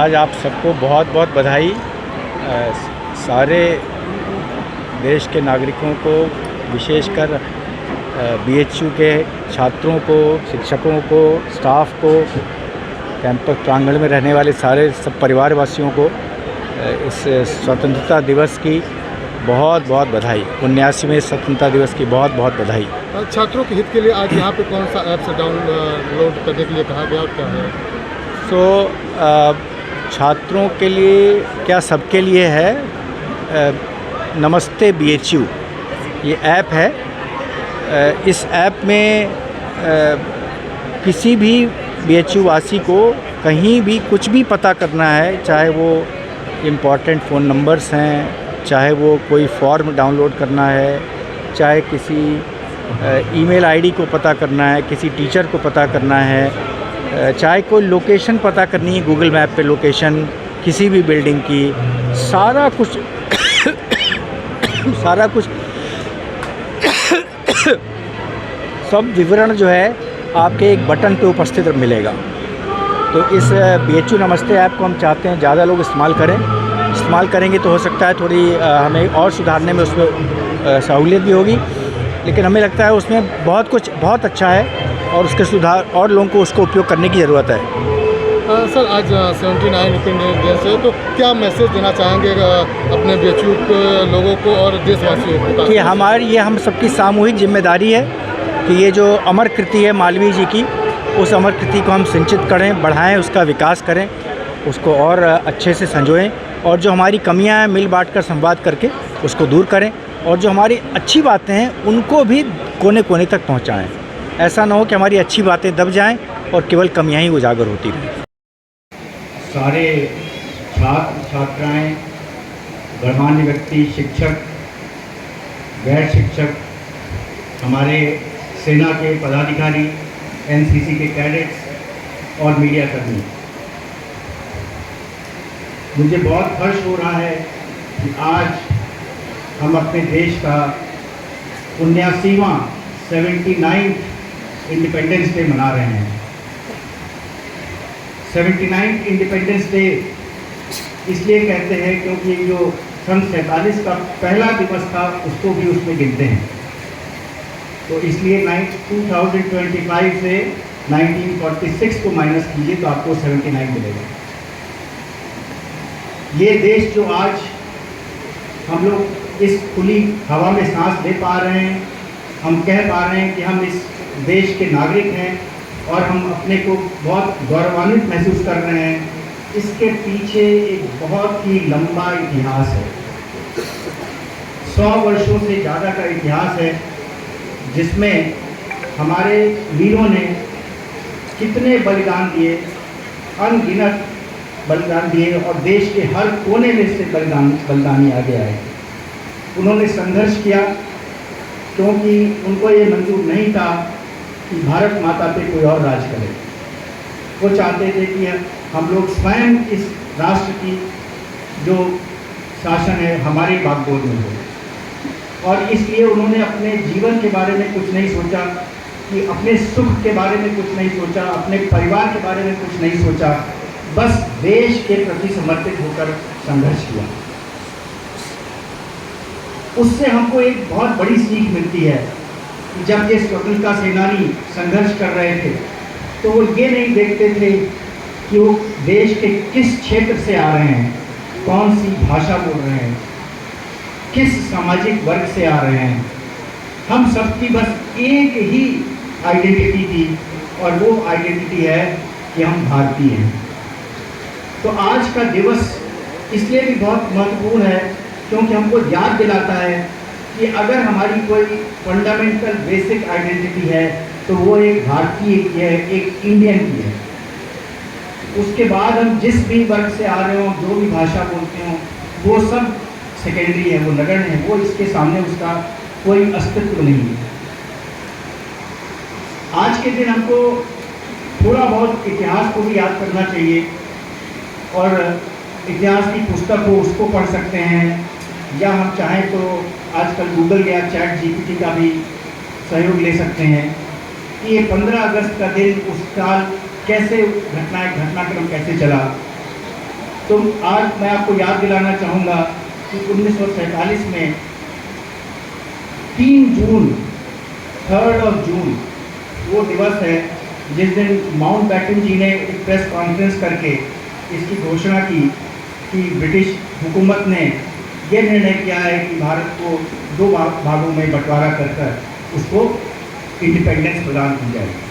आज आप सबको बहुत बहुत बधाई। सारे देश के नागरिकों को, विशेषकर बीएचयू के छात्रों को, शिक्षकों को, स्टाफ को, कैंपस प्रांगण में रहने वाले सारे सब परिवार वासियों को इस स्वतंत्रता दिवस की बहुत बहुत बधाई। 79वें स्वतंत्रता दिवस की बहुत बहुत बधाई। छात्रों के हित के लिए आज यहाँ पे कौन सा ऐप से डाउनलोड करने के लिए कहा गया और क्या है? छात्रों के लिए क्या, सबके लिए है, नमस्ते बीएचयू ये ऐप है। इस ऐप में किसी भी बीएचयू वासी को कहीं भी कुछ भी पता करना है, चाहे वो इम्पॉर्टेंट फ़ोन नंबर्स हैं, चाहे वो कोई फॉर्म डाउनलोड करना है, चाहे किसी ईमेल आईडी को पता करना है, किसी टीचर को पता करना है, चाहे कोई लोकेशन पता करनी है, गूगल मैप पे लोकेशन किसी भी बिल्डिंग की, सारा कुछ सब विवरण जो है आपके एक बटन पे उपस्थित मिलेगा। तो इस बीएचयू नमस्ते ऐप को हम चाहते हैं ज़्यादा लोग इस्तेमाल करें। इस्तेमाल करेंगे तो हो सकता है थोड़ी हमें और सुधारने में उसमें सहूलियत भी होगी, लेकिन हमें लगता है उसमें बहुत अच्छा है और उसके सुधार और लोगों को उसको उपयोग करने की ज़रूरत है। सर, आज 79 इंडिपेंडेंस डे है, तो क्या मैसेज देना चाहेंगे अपने बीएचयू के लोगों को और देशवासियों को? कि ये हम सबकी सामूहिक जिम्मेदारी है कि ये जो अमर कृति है मालवीय जी की, उस अमर कृति को हम सिंचित करें, बढ़ाएं, उसका विकास करें, उसको और अच्छे से संजोएं, और जो हमारी कमियां हैं मिल बांट कर संवाद करके उसको दूर करें, और जो हमारी अच्छी बातें हैं उनको भी कोने कोने तक पहुंचाएं। ऐसा ना हो कि हमारी अच्छी बातें दब जाएं और केवल कमियां ही उजागर होती रहें। सारे छात्र छात्राएं, गणमान्य व्यक्ति, शिक्षक, गैर शिक्षक, हमारे सेना के पदाधिकारी, एनसीसी के कैडेट्स और मीडिया कर्मी, मुझे बहुत हर्ष हो रहा है कि आज हम अपने देश का 79वां 79th इंडिपेंडेंस डे मना रहे हैं। 79th इंडिपेंडेंस डे इसलिए कहते हैं क्योंकि जो सन 47 का पहला दिवस था उसको भी उसमें गिनते हैं। तो इसलिए 2025 से 1946 को माइनस कीजिए तो आपको 79 मिलेगा। ये देश जो आज हम लोग इस खुली हवा में सांस ले पा रहे हैं, हम कह पा रहे हैं कि हम इस देश के नागरिक हैं और हम अपने को बहुत गौरवान्वित महसूस कर रहे हैं, इसके पीछे एक बहुत ही लंबा इतिहास है। 100 वर्षों से ज़्यादा का इतिहास है, जिसमें हमारे वीरों ने कितने बलिदान दिए, अनगिनत बलिदान दिए, और देश के हर कोने में से बलिदानी आगे आए। उन्होंने संघर्ष किया क्योंकि उनको ये मंजूर नहीं था कि भारत माता पे कोई और राज करे। वो चाहते थे कि हम लोग स्वयं इस राष्ट्र की जो शासन है हमारे बागडोर में हो, और इसलिए उन्होंने अपने जीवन के बारे में कुछ नहीं सोचा, कि अपने सुख के बारे में कुछ नहीं सोचा, अपने परिवार के बारे में कुछ नहीं सोचा, बस देश के प्रति समर्पित होकर संघर्ष किया। उससे हमको एक बहुत बड़ी सीख मिलती है कि जब ये स्वतंत्रता सेनानी संघर्ष कर रहे थे तो वो ये नहीं देखते थे कि वो देश के किस क्षेत्र से आ रहे हैं, कौन सी भाषा बोल रहे हैं, किस सामाजिक वर्ग से आ रहे हैं। हम सबकी बस एक ही आइडेंटिटी थी, और वो आइडेंटिटी है कि हम भारतीय हैं। तो आज का दिवस इसलिए भी बहुत महत्वपूर्ण है क्योंकि हमको याद दिलाता है कि अगर हमारी कोई फंडामेंटल बेसिक आइडेंटिटी है तो वो एक भारतीय की है, एक इंडियन की है। उसके बाद हम जिस भी वर्ग से आ रहे हों, जो भी भाषा बोलते हों, वो सब सेकेंडरी है, वो नगण्य है, वो इसके सामने उसका कोई अस्तित्व नहीं है। आज के दिन हमको थोड़ा बहुत इतिहास को भी याद करना चाहिए, और इतिहास की पुस्तक हो उसको पढ़ सकते हैं, या हम चाहें तो आजकल गूगल या चैट जीपीटी का भी सहयोग ले सकते हैं कि ये 15 अगस्त का दिन उस साल कैसे घटनाक्रम कैसे चला। तो आज मैं आपको याद दिलाना चाहूँगा कि 1947 में 3 जून 3 जून वो दिवस है जिस दिन माउंटबेटन जी ने एक प्रेस कॉन्फ्रेंस करके इसकी घोषणा की कि ब्रिटिश हुकूमत ने ये निर्णय किया है कि भारत को 2 भागों में बंटवारा कर उसको इंडिपेंडेंस प्रदान की जाए।